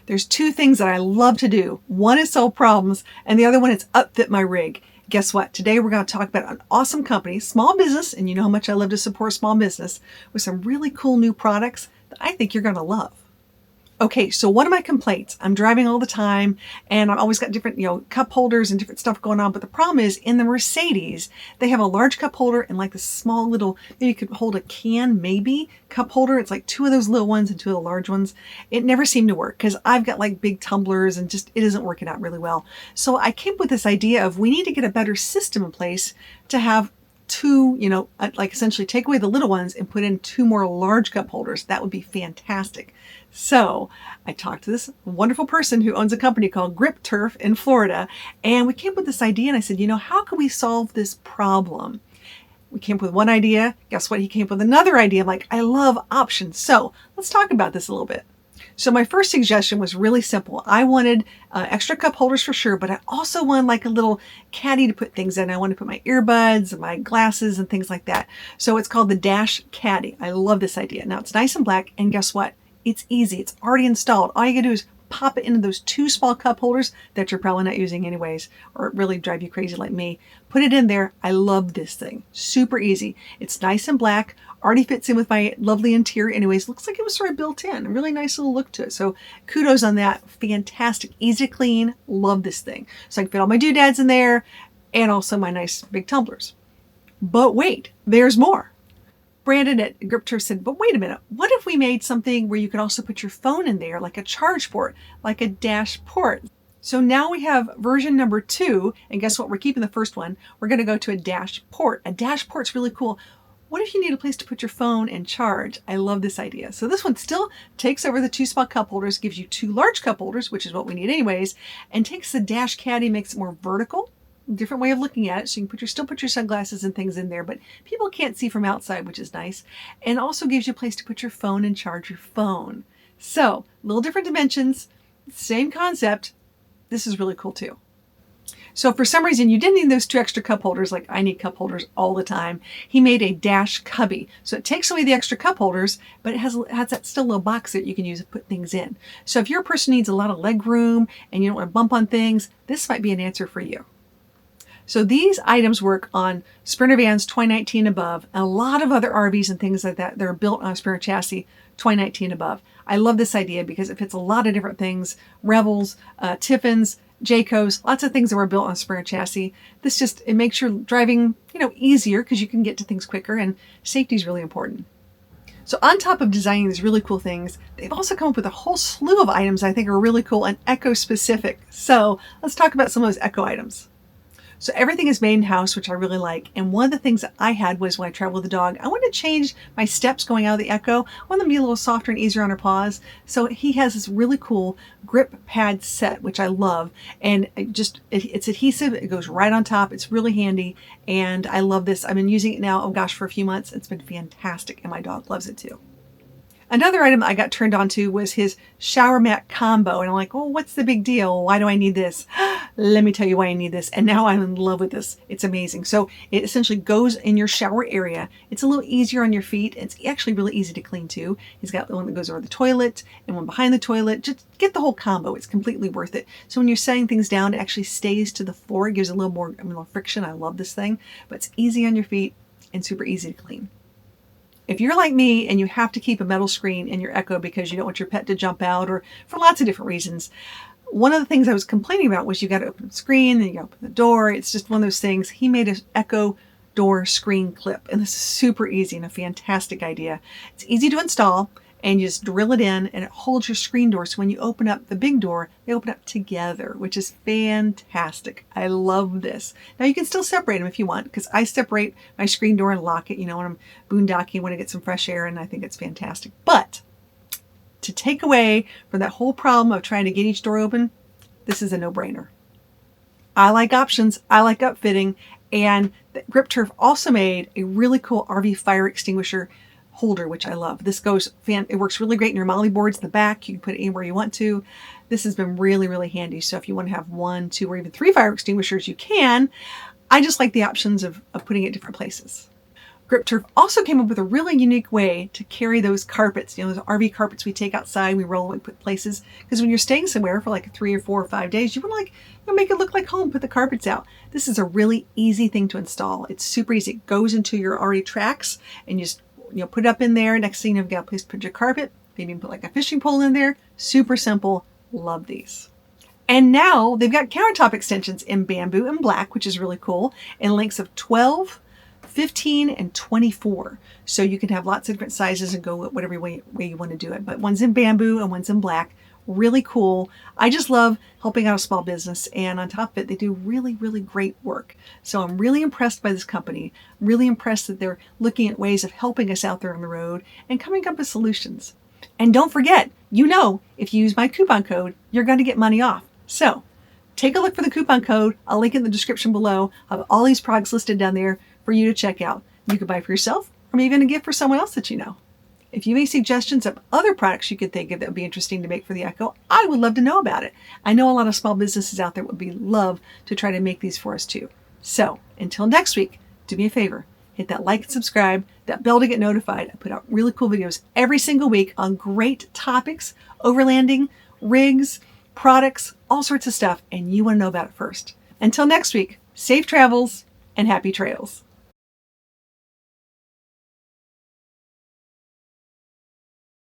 There's two things that I love to do. One is solve problems, and the other one is upfit my rig. Guess what? Today we're going to talk about an awesome company, small business, and you know how much I love to support small business, with some really cool new products that I think you're going to love. Okay, so one of my complaints, I'm driving all the time and I've always got different, cup holders and different stuff going on. But the problem is in the Mercedes, they have a large cup holder and like this small little, maybe you could hold a can, maybe cup holder. It's like two of those little ones and two of the large ones. It never seemed to work because I've got like big tumblers and just, it isn't working out really well. So I came up with this idea of we need to get a better system in place to have two, like essentially take away the little ones and put in two more large cup holders. That would be fantastic. So I talked to this wonderful person who owns a company called Grip Turf in Florida, and we came up with this idea, and I said, how can we solve this problem? We came up with one idea. Guess what? He came up with another idea. I'm like, I love options. So let's talk about this a little bit. So my first suggestion was really simple. I wanted extra cup holders for sure, but I also wanted like a little caddy to put things in. I wanted to put my earbuds and my glasses and things like that. So it's called the Dash Caddy. I love this idea. Now it's nice and black, and guess what? It's easy. It's already installed. All you gotta do is pop it into those two small cup holders that you're probably not using anyways, or really drive you crazy like me. Put it in there. I love this thing. Super easy. It's nice and black. Already fits in with my lovely interior anyways. Looks like it was sort of built in. A really nice little look to it. So kudos on that. Fantastic. Easy to clean. Love this thing. So I can fit all my doodads in there and also my nice big tumblers. But wait, there's more. Brandon at Grip Turf said, but wait a minute, what if we made something where you could also put your phone in there, like a charge port, like a dash port? So now we have version number 2, and guess what? We're keeping the first one. We're going to go to a dash port. A dash port's really cool. What if you need a place to put your phone and charge? I love this idea. So this one still takes over the two small cup holders, gives you two large cup holders, which is what we need anyways, and takes the dash caddy, makes it more vertical. Different way of looking at it, so you can still put your sunglasses and things in there, but people can't see from outside, which is nice, and also gives you a place to put your phone and charge your phone. So little different dimensions, same concept. This is really cool too. So if for some reason you didn't need those two extra cup holders, like I need cup holders all the time, he made a dash cubby. So it takes away the extra cup holders, but it has that still little box that you can use to put things in. So if your person needs a lot of leg room and you don't want to bump on things, this might be an answer for you. So these items work on Sprinter vans 2019 above, and a lot of other RVs and things like that that are built on a Sprinter chassis 2019 above. I love this idea because it fits a lot of different things. Revels, Tiffins, EKKOs, lots of things that were built on a Sprinter chassis. It makes your driving, easier because you can get to things quicker, and safety is really important. So on top of designing these really cool things, they've also come up with a whole slew of items I think are really cool and EKKO specific. So let's talk about some of those EKKO items. So everything is made in-house, which I really like. And one of the things that I had was when I traveled with the dog, I wanted to change my steps going out of the EKKO. I want them to be a little softer and easier on her paws. So he has this really cool grip pad set, which I love. And it's adhesive. It goes right on top. It's really handy. And I love this. I've been using it now, for a few months. It's been fantastic. And my dog loves it too. Another item I got turned on to was his shower mat combo. And I'm like, oh, what's the big deal? Why do I need this? Let me tell you why I need this. And now I'm in love with this. It's amazing. So it essentially goes in your shower area. It's a little easier on your feet. It's actually really easy to clean too. He's got the one that goes over the toilet and one behind the toilet. Just get the whole combo. It's completely worth it. So when you're setting things down, it actually stays to the floor. It gives a little more friction. I love this thing. But it's easy on your feet and super easy to clean. If you're like me and you have to keep a metal screen in your EKKO because you don't want your pet to jump out or for lots of different reasons, one of the things I was complaining about was you got to open the screen and you got to open the door. It's just one of those things. He made an EKKO door screen clip, and this is super easy and a fantastic idea. It's easy to install, and you just drill it in and it holds your screen door. So when you open up the big door, they open up together, which is fantastic. I love this. Now you can still separate them if you want, because I separate my screen door and lock it, when I'm boondocking, when I get some fresh air, and I think it's fantastic. But to take away from that whole problem of trying to get each door open, this is a no-brainer. I like options. I like upfitting. And Grip Turf also made a really cool RV fire extinguisher holder, which I love. This it works really great in your molly boards in the back. You can put it anywhere you want to. This has been really, really handy. So if you want to have 1, 2, or even 3 fire extinguishers, you can. I just like the options of putting it different places. Grip Turf also came up with a really unique way to carry those carpets, those RV carpets we take outside, we roll and put places. Because when you're staying somewhere for like 3 or 4 or 5 days, you want to make it look like home, put the carpets out. This is a really easy thing to install. It's super easy. It goes into your already tracks and you just put it up in there. Next thing you've got a place to put your carpet. Maybe you can put like a fishing pole in there. Super simple. Love these. And now they've got countertop extensions in bamboo and black, which is really cool, in lengths of 12, 15, and 24. So you can have lots of different sizes and go whatever way you want to do it. But one's in bamboo and one's in black. Really cool. I just love helping out a small business, and on top of it, they do really, really great work. So I'm really impressed by this company. I'm really impressed that they're looking at ways of helping us out there on the road and coming up with solutions. And don't forget, if you use my coupon code, you're going to get money off. So take a look for the coupon code. I'll link it in the description below. I have all these products listed down there for you to check out. You can buy for yourself or maybe even a gift for someone else that you know. If you have any suggestions of other products you could think of that would be interesting to make for the EKKO, I would love to know about it. I know a lot of small businesses out there would love to try to make these for us too. So until next week, do me a favor. Hit that like and subscribe, that bell to get notified. I put out really cool videos every single week on great topics, overlanding, rigs, products, all sorts of stuff, and you want to know about it first. Until next week, safe travels and happy trails.